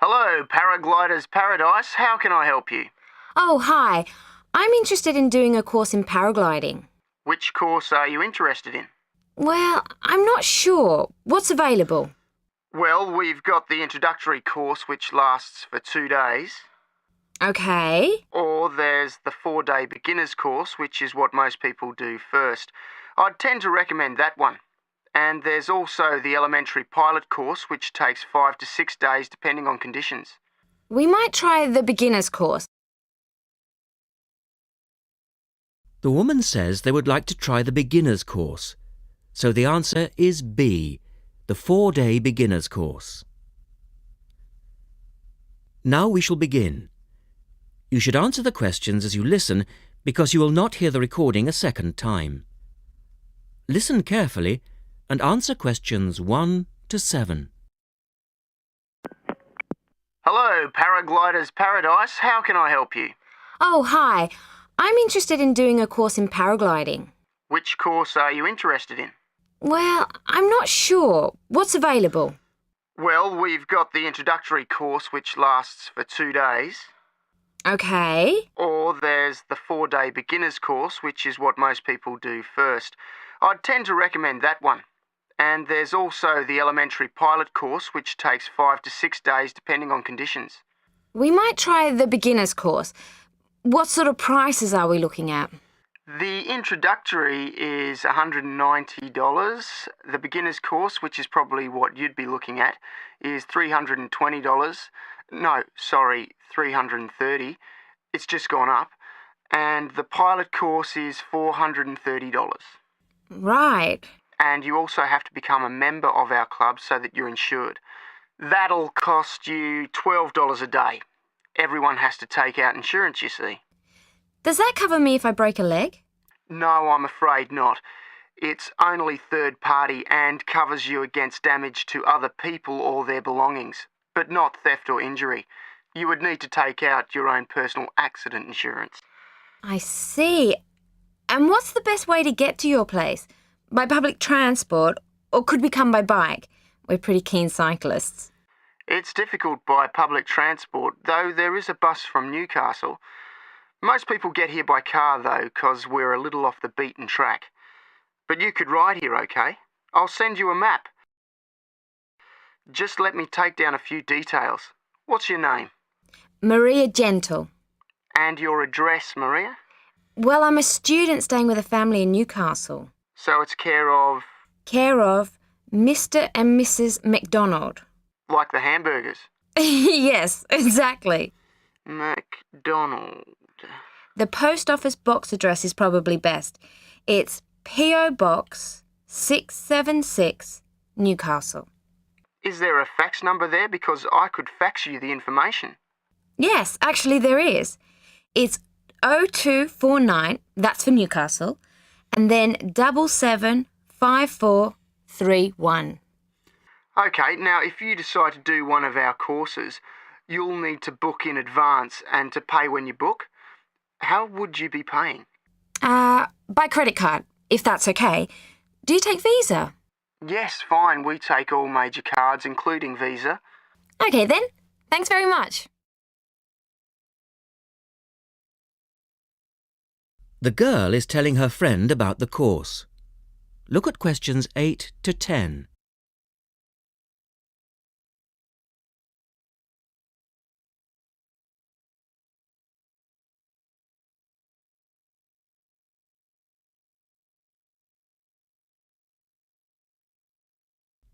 Hello, Paraglider's Paradise. How can I help you? Oh, hi. I'm interested in doing a course in paragliding. Which course are you interested in? Well, I'm not sure. What's available? Well, we've got the introductory course which lasts for 2 days. Okay. Or there's the 4-day beginner's course, which is what most people do first. I'd tend to recommend that one. And there's also the elementary pilot course, which takes 5 to 6 days depending on conditions. We might try the beginner's course. The woman says they would like to try the beginner's course. So the answer is B, the 4-day beginner's course. Now we shall begin. You should answer the questions as you listen because you will not hear the recording a second time. Listen carefully and answer questions 1 to 7. Hello, Paraglider's Paradise. How can I help you? Oh, hi. I'm interested in doing a course in paragliding. Which course are you interested in? Well, I'm not sure. What's available? Well, we've got the introductory course which lasts for 2 days. Okay. Or there's the 4-day beginner's course, which is what most people do first. I'd tend to recommend that one. And there's also the elementary pilot course, which takes 5 to 6 days depending on conditions. We might try the beginner's course. What sort of prices are we looking at? The introductory is $190. The beginner's course, which is probably what you'd be looking at, is $320. No, sorry, $330. It's just gone up. And the pilot course is $430. Right. And you also have to become a member of our club so that you're insured. That'll cost you $12 a day. Everyone has to take out insurance, you see. Does that cover me if I break a leg? No, I'm afraid not. It's only third party and covers you against damage to other people or their belongings, but not theft or injury. You would need to take out your own personal accident insurance. I see. And what's the best way to get to your place? By public transport, or could we come by bike? We're pretty keen cyclists. It's difficult by public transport, though there is a bus from Newcastle. Most people get here by car, though, 'cause we're a little off the beaten track. But you could ride here, okay? I'll send you a map. Just let me take down a few details. What's your name? Maria Gentle. And your address, Maria? Well, I'm a student staying with a family in Newcastle. So it's care of... Care of Mr. and Mrs. McDonald. Like the hamburgers? Yes, exactly. McDonald. The post office box address is probably best. It's P.O. Box 676, Newcastle. Is there a fax number there? Because I could fax you the information. Yes, actually there is. It's 0249, that's for Newcastle, and then 775431. Okay, now if you decide to do one of our courses, you'll need to book in advance and to pay when you book. How would you be paying? By credit card, if that's okay. Do you take Visa? Yes, fine. We take all major cards, including Visa. Okay then. Thanks very much. The girl is telling her friend about the course. Look at questions 8 to 10.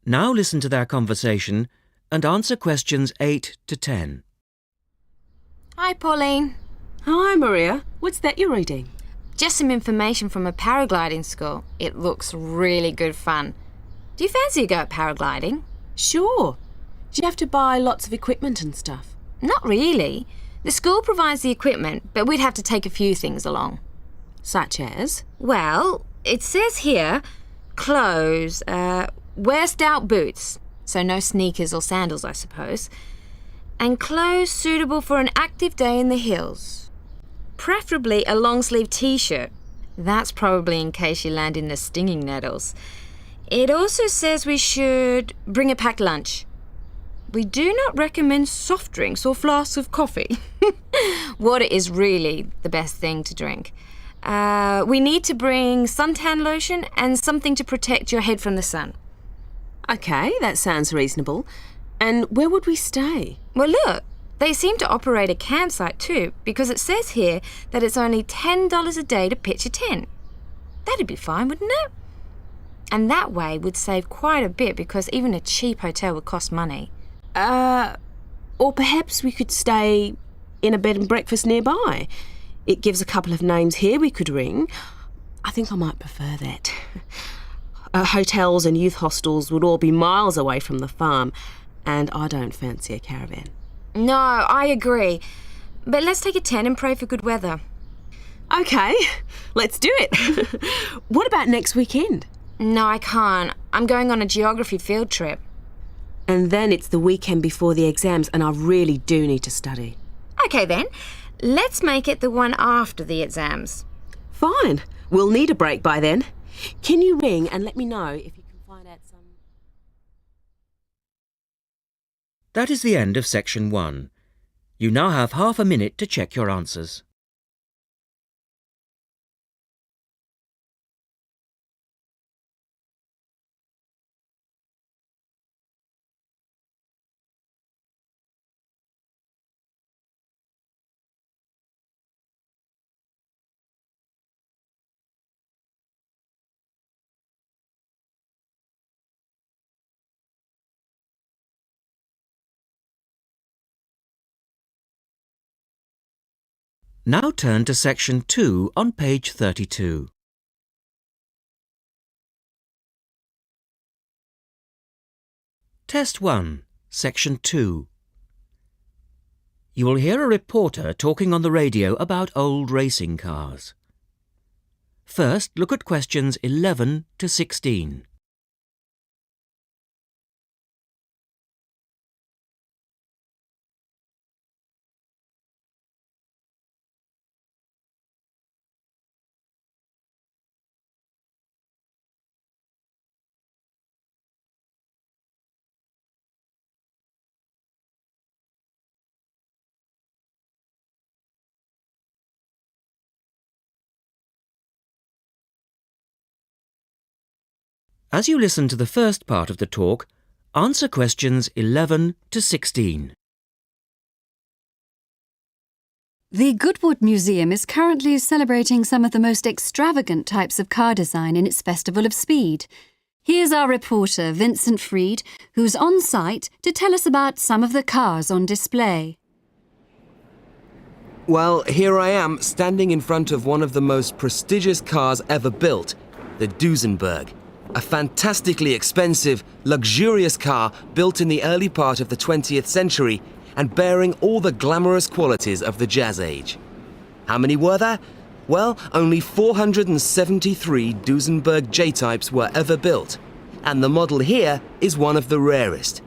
Now listen to their conversation and answer questions 8 to 10. Hi, Pauline. Hi, Maria. What's that you're reading? Just some information from a paragliding school. It looks really good fun. Do you fancy a go at paragliding? Sure. Do you have to buy lots of equipment and stuff? Not really. The school provides the equipment, but we'd have to take a few things along. Such as? Well, it says here, clothes, wear stout boots, so no sneakers or sandals, I suppose, and clothes suitable for an active day in the hills. Preferably a long-sleeve t-shirt. That's probably in case you land in the stinging nettles. It also says we should bring a packed lunch. We do not recommend soft drinks or flasks of coffee. Water is really the best thing to drink. We need to bring suntan lotion and something to protect your head from the sun. Okay, that sounds reasonable. And where would we stay? Well, look, they seem to operate a campsite too, because it says here that it's only $10 a day to pitch a tent. That'd be fine, wouldn't it? And that way we'd save quite a bit, because even a cheap hotel would cost money. Or perhaps we could stay in a bed and breakfast nearby. It gives a couple of names here we could ring. I think I might prefer that. Hotels and youth hostels would all be miles away from the farm, and I don't fancy a caravan. No, I agree. But let's take a tent and pray for good weather. Okay, let's do it. What about next weekend? No, I can't. I'm going on a geography field trip. And then it's the weekend before the exams, and I really do need to study. Okay then, let's make it the one after the exams. Fine. We'll need a break by then. Can you ring and let me know if you can find out some... That is the end of section 1. You now have half a minute to check your answers. Now turn to section 2 on page 32. Test 1, section 2. You will hear a reporter talking on the radio about old racing cars. First, look at questions 11 to 16. As you listen to the first part of the talk, answer questions 11 to 16. The Goodwood Museum is currently celebrating some of the most extravagant types of car design in its Festival of Speed. Here's our reporter, Vincent Freed, who's on site to tell us about some of the cars on display. Well, here I am, standing in front of one of the most prestigious cars ever built, the Duesenberg. A fantastically expensive, luxurious car built in the early part of the 20th century and bearing all the glamorous qualities of the Jazz Age. How many were there? Well, only 473 Duesenberg J-types were ever built, and the model here is one of the rarest.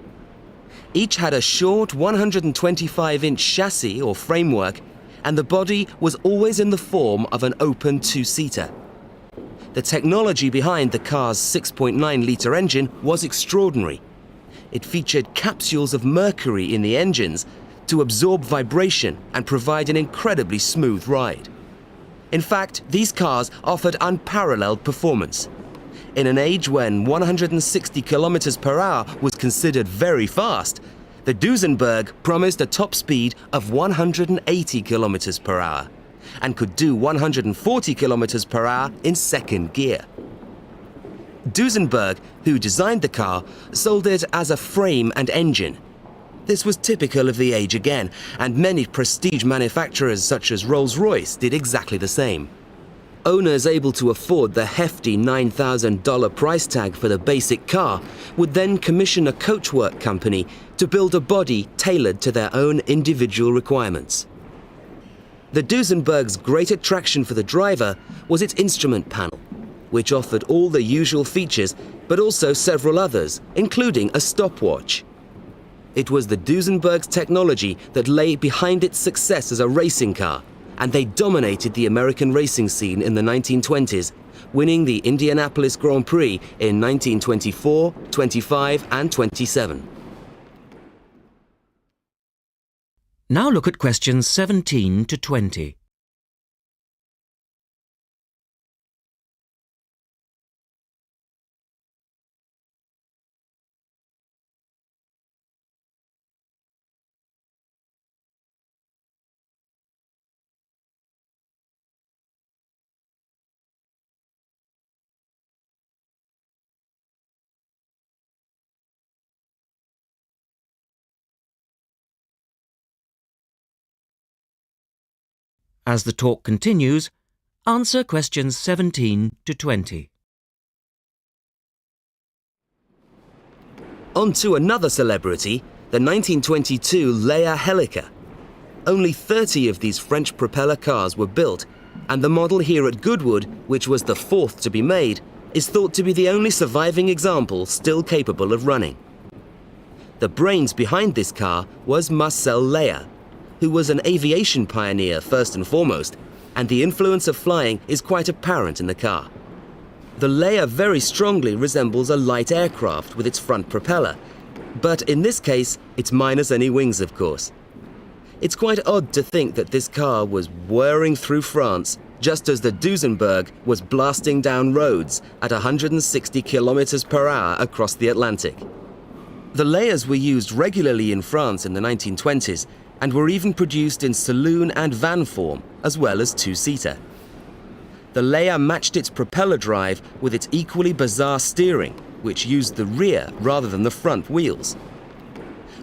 Each had a short 125-inch chassis or framework, and the body was always in the form of an open two-seater. The technology behind the car's 6.9-litre engine was extraordinary. It featured capsules of mercury in the engines to absorb vibration and provide an incredibly smooth ride. In fact, these cars offered unparalleled performance. In an age when 160 kilometers per hour was considered very fast, the Duesenberg promised a top speed of 180 kilometers per hour and could do 140 kilometers per hour in second gear. Duesenberg, who designed the car, sold it as a frame and engine. This was typical of the age again, and many prestige manufacturers such as Rolls-Royce did exactly the same. Owners able to afford the hefty $9,000 price tag for the basic car would then commission a coachwork company to build a body tailored to their own individual requirements. The Duesenberg's great attraction for the driver was its instrument panel, which offered all the usual features, but also several others, including a stopwatch. It was the Duesenberg's technology that lay behind its success as a racing car, and they dominated the American racing scene in the 1920s, winning the Indianapolis Grand Prix in 1924, 25, and 27. Now look at questions 17 to 20. As the talk continues, answer questions 17 to 20. On to another celebrity, the 1922 Leia Helica. Only 30 of these French propeller cars were built, and the model here at Goodwood, which was the fourth to be made, is thought to be the only surviving example still capable of running. The brains behind this car was Marcel Leia, who was an aviation pioneer first and foremost, and the influence of flying is quite apparent in the car. The Leia very strongly resembles a light aircraft with its front propeller, but in this case, it's minus any wings, of course. It's quite odd to think that this car was whirring through France just as the Duesenberg was blasting down roads at 160 kilometers per hour across the Atlantic. The Leias were used regularly in France in the 1920s and were even produced in saloon and van form, as well as two-seater. The Leia matched its propeller drive with its equally bizarre steering, which used the rear rather than the front wheels.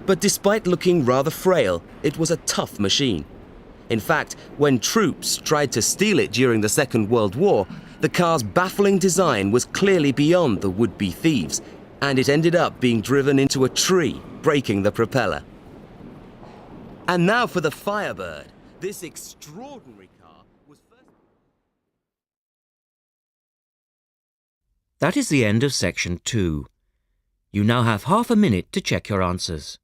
But despite looking rather frail, it was a tough machine. In fact, when troops tried to steal it during the Second World War, the car's baffling design was clearly beyond the would-be thieves, and it ended up being driven into a tree, breaking the propeller. And now for the Firebird. This extraordinary car was first... That is the end of section 2. You now have half a minute to check your answers.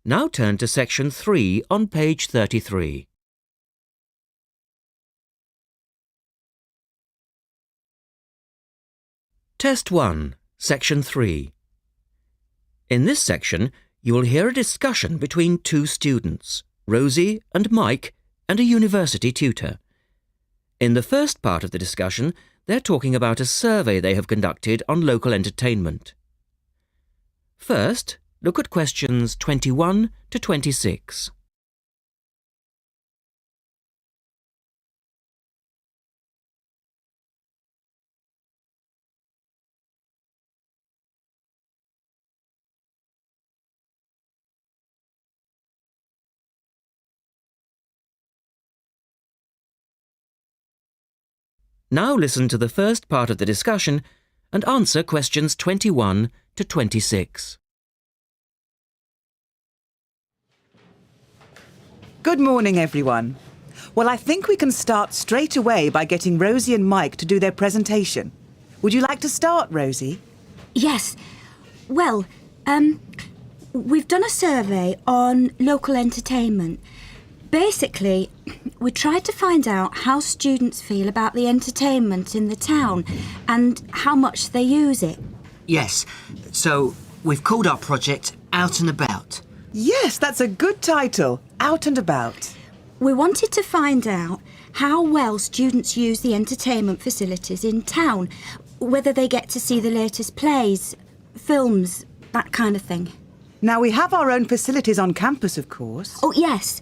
Now turn to section 3 on page 33. Test 1, section 3. In this section, you will hear a discussion between two students, Rosie and Mike, and a university tutor. In the first part of the discussion, they're talking about a survey they have conducted on local entertainment. First, look at questions 21 to 26. Now listen to the first part of the discussion and answer questions 21 to 26. Good morning, everyone. Well, I think we can start straight away by getting Rosie and Mike to do their presentation. Would you like to start, Rosie? Yes. Well, we've done a survey on local entertainment. Basically, we tried to find out how students feel about the entertainment in the town and how much they use it. Yes, so we've called our project Out and About. Yes, that's a good title. Out and About. We wanted to find out how well students use the entertainment facilities in town, whether they get to see the latest plays, films, that kind of thing. Now, we have our own facilities on campus, of course. Oh, yes.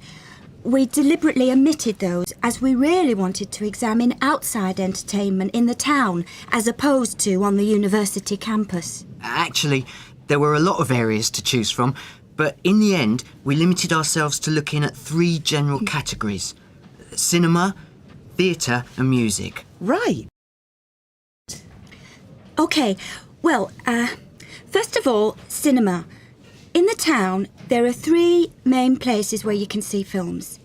We deliberately omitted those as we really wanted to examine outside entertainment in the town as opposed to on the university campus. Actually, there were a lot of areas to choose from, but in the end, we limited ourselves to looking at 3 general categories: cinema, theatre and music. Right. OK, well, first of all, cinema. In the town, there are 3 main places where you can see films.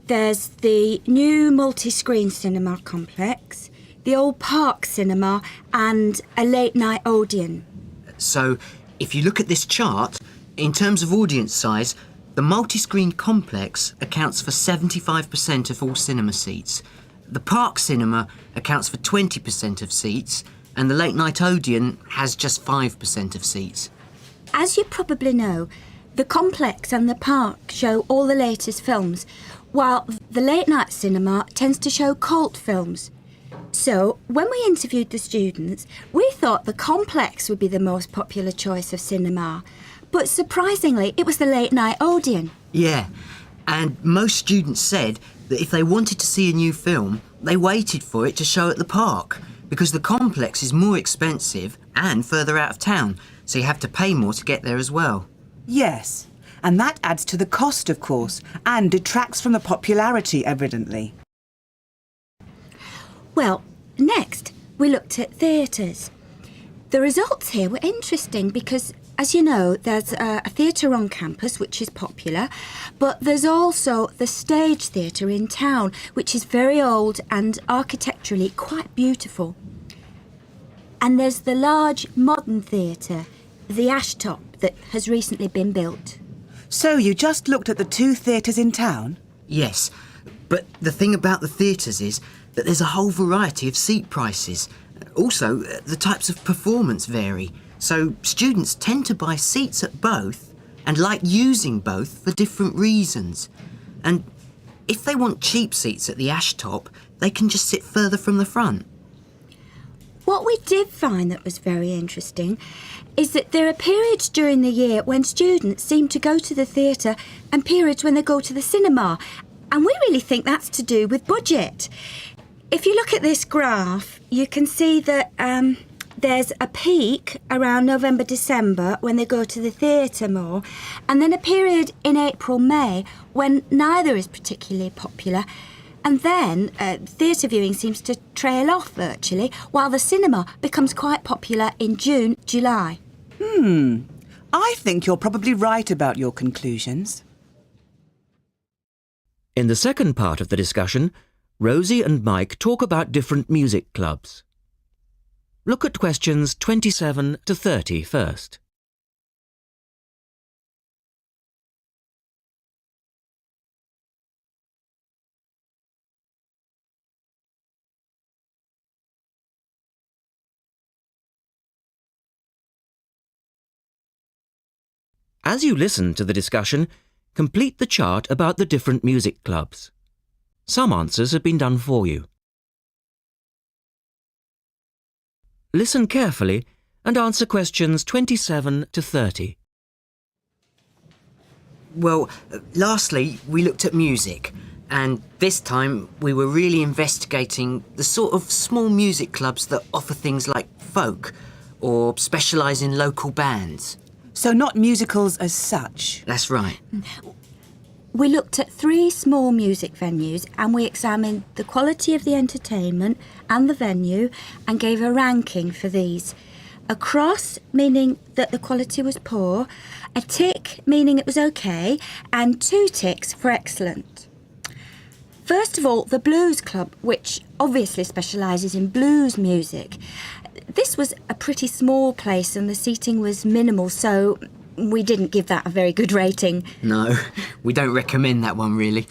There's the new multi-screen cinema complex, the old Park Cinema, and a late-night Odeon. So, if you look at this chart, in terms of audience size, the multi-screen complex accounts for 75% of all cinema seats. The Park Cinema accounts for 20% of seats, and the late-night Odeon has just 5% of seats. As you probably know, the complex and the park show all the latest films, while the late-night cinema tends to show cult films. So, when we interviewed the students, we thought the complex would be the most popular choice of cinema. But surprisingly, it was the late-night Odeon. Yeah, and most students said that if they wanted to see a new film, they waited for it to show at the park, because the complex is more expensive and further out of town, so you have to pay more to get there as well. Yes, and that adds to the cost, of course, and detracts from the popularity, evidently. Well, next, we looked at theatres. The results here were interesting because, as you know, there's a theatre on campus which is popular, but there's also the Stage Theatre in town, which is very old and architecturally quite beautiful. And there's the large modern theatre, the Ashtop, that has recently been built. So you just looked at the 2 theatres in town? Yes, but the thing about the theatres is that there's a whole variety of seat prices. Also, the types of performance vary, so students tend to buy seats at both and like using both for different reasons. And if they want cheap seats at the Ashtop, they can just sit further from the front. What we did find that was very interesting is that there are periods during the year when students seem to go to the theatre and periods when they go to the cinema. And we really think that's to do with budget. If you look at this graph, you can see that there's a peak around November, December when they go to the theatre more, and then a period in April, May when neither is particularly popular. And then theatre viewing seems to trail off virtually, while the cinema becomes quite popular in June, July. I think you're probably right about your conclusions. In the second part of the discussion, Rosie and Mike talk about different music clubs. Look at questions 27 to 30 first. As you listen to the discussion, complete the chart about the different music clubs. Some answers have been done for you. Listen carefully and answer questions 27 to 30. Well, lastly, we looked at music, and this time we were really investigating the sort of small music clubs that offer things like folk or specialise in local bands. So not musicals as such? That's right. We looked at 3 small music venues and we examined the quality of the entertainment and the venue and gave a ranking for these. A cross, meaning that the quality was poor, a tick, meaning it was okay, and 2 ticks for excellent. First of all, the Blues Club, which obviously specialises in blues music. This was a pretty small place and the seating was minimal, so we didn't give that a very good rating. No, we don't recommend that one, really.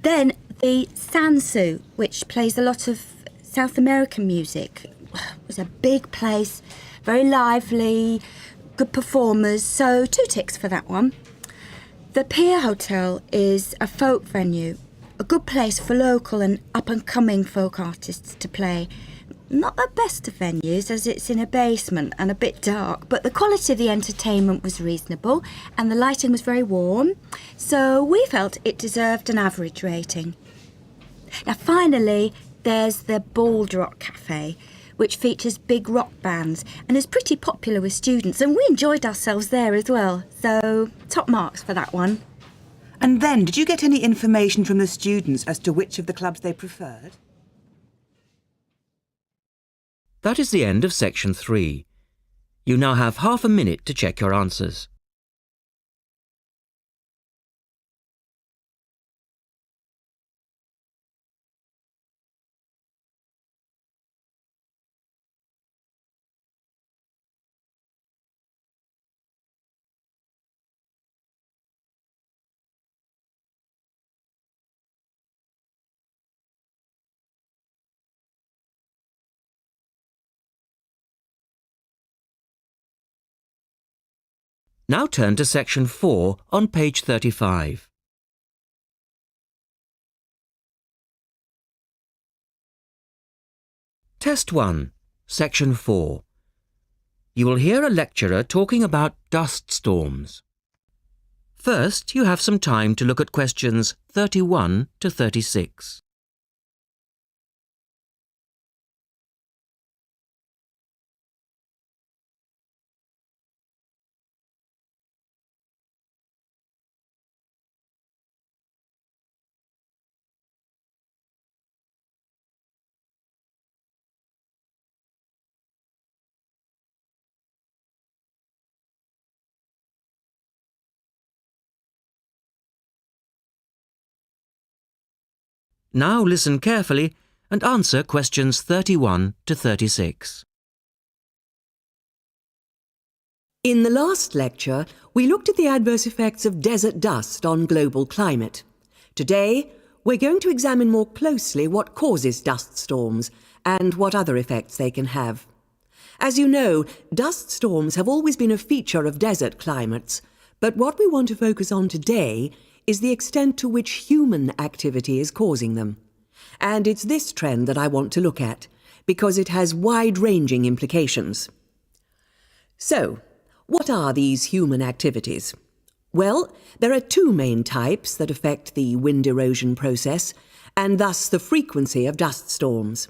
Then the Sansu, which plays a lot of South American music. It was a big place, very lively, good performers, so 2 ticks for that one. The Pier Hotel is a folk venue, a good place for local and up-and-coming folk artists to play. Not the best of venues, as it's in a basement and a bit dark, but the quality of the entertainment was reasonable and the lighting was very warm, so we felt it deserved an average rating. Now finally, there's the Bald Rock Cafe, which features big rock bands and is pretty popular with students, and we enjoyed ourselves there as well, so top marks for that one. And then, did you get any information from the students as to which of the clubs they preferred? That is the end of section 3. You now have half a minute to check your answers. Now turn to section 4 on page 35. Test 1, section 4. You will hear a lecturer talking about dust storms. First, you have some time to look at questions 31 to 36. Now listen carefully and answer questions 31 to 36. In the last lecture, we looked at the adverse effects of desert dust on global climate. Today, we're going to examine more closely what causes dust storms and what other effects they can have. As you know, dust storms have always been a feature of desert climates, but what we want to focus on today is the extent to which human activity is causing them. And it's this trend that I want to look at, because it has wide-ranging implications. So, what are these human activities? Well, there are two main types that affect the wind erosion process, and thus the frequency of dust storms.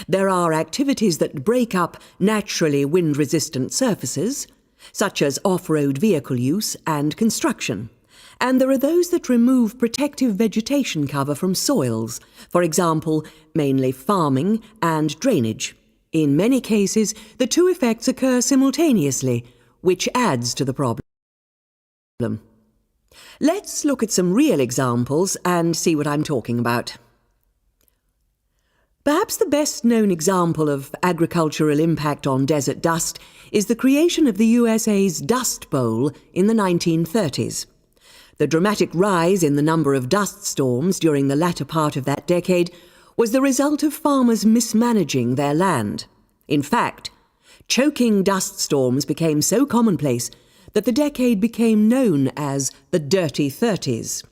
There are activities that break up naturally wind-resistant surfaces, such as off-road vehicle use and construction. And there are those that remove protective vegetation cover from soils, for example, mainly farming and drainage. In many cases, the two effects occur simultaneously, which adds to the problem. Let's look at some real examples and see what I'm talking about. Perhaps the best-known example of agricultural impact on desert dust is the creation of the USA's Dust Bowl in the 1930s. The dramatic rise in the number of dust storms during the latter part of that decade was the result of farmers mismanaging their land. In fact, choking dust storms became so commonplace that the decade became known as the Dirty 30s.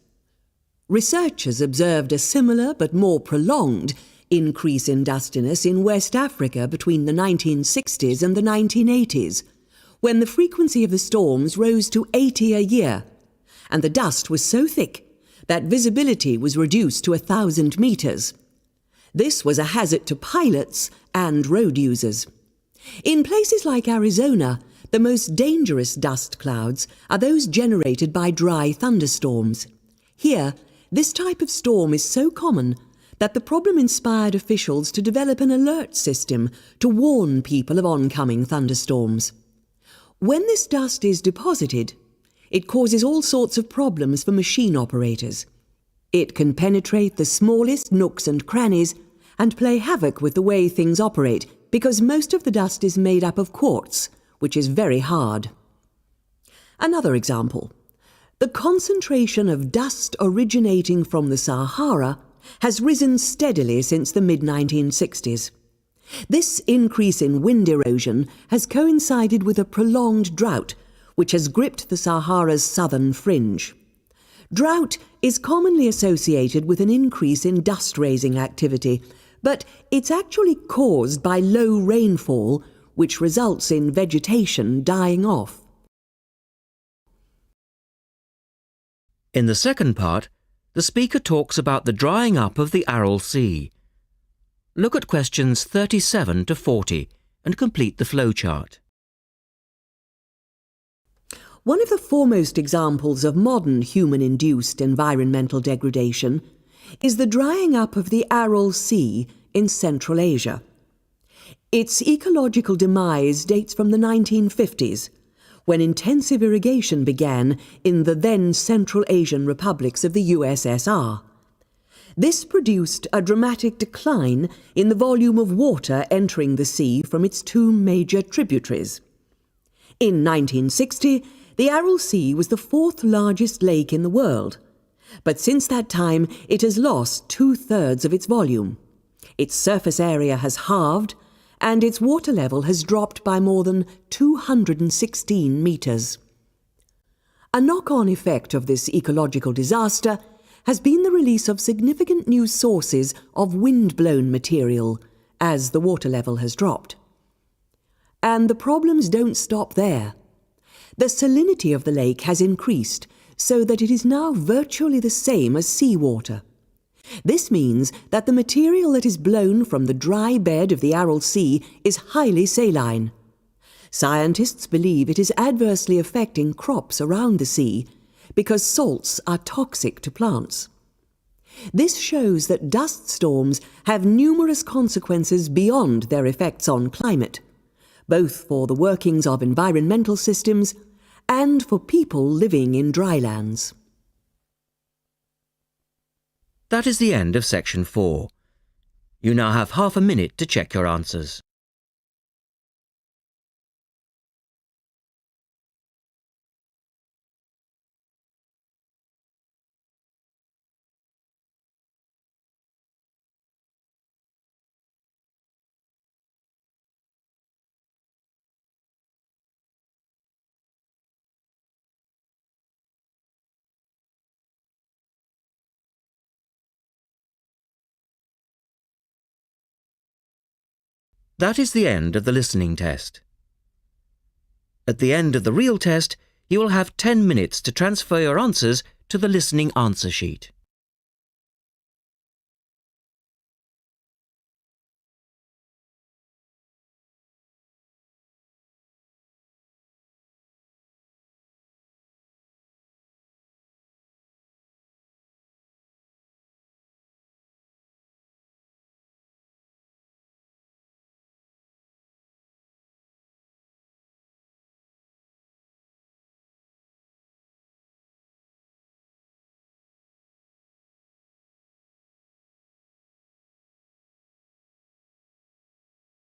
Researchers observed a similar but more prolonged increase in dustiness in West Africa between the 1960s and the 1980s, when the frequency of the storms rose to 80 a year, and the dust was so thick that visibility was reduced to 1,000 meters. This was a hazard to pilots and road users. In places like Arizona, the most dangerous dust clouds are those generated by dry thunderstorms. Here, this type of storm is so common that the problem inspired officials to develop an alert system to warn people of oncoming thunderstorms. When this dust is deposited, it causes all sorts of problems for machine operators. It can penetrate the smallest nooks and crannies and play havoc with the way things operate, because most of the dust is made up of quartz, which is very hard. Another example. The concentration of dust originating from the Sahara has risen steadily since the mid-1960s. This increase in wind erosion has coincided with a prolonged drought, which has gripped the Sahara's southern fringe. Drought is commonly associated with an increase in dust-raising activity, but it's actually caused by low rainfall, which results in vegetation dying off. In the second part, the speaker talks about the drying up of the Aral Sea. Look at questions 37 to 40 and complete the flowchart. One of the foremost examples of modern human-induced environmental degradation is the drying up of the Aral Sea in Central Asia. Its ecological demise dates from the 1950s, when intensive irrigation began in the then Central Asian republics of the USSR. This produced a dramatic decline in the volume of water entering the sea from its two major tributaries. In 1960, the Aral Sea was the fourth largest lake in the world, but since that time it has lost 2/3 of its volume. Its surface area has halved, and its water level has dropped by more than 216 meters. A knock-on effect of this ecological disaster has been the release of significant new sources of wind-blown material as the water level has dropped. And the problems don't stop there. The salinity of the lake has increased so that it is now virtually the same as seawater. This means that the material that is blown from the dry bed of the Aral Sea is highly saline. Scientists believe it is adversely affecting crops around the sea because salts are toxic to plants. This shows that dust storms have numerous consequences beyond their effects on climate, both for the workings of environmental systems and for people living in drylands. That is the end of section 4. You now have half a minute to check your answers. That is the end of the listening test. At the end of the real test, you will have 10 minutes to transfer your answers to the listening answer sheet.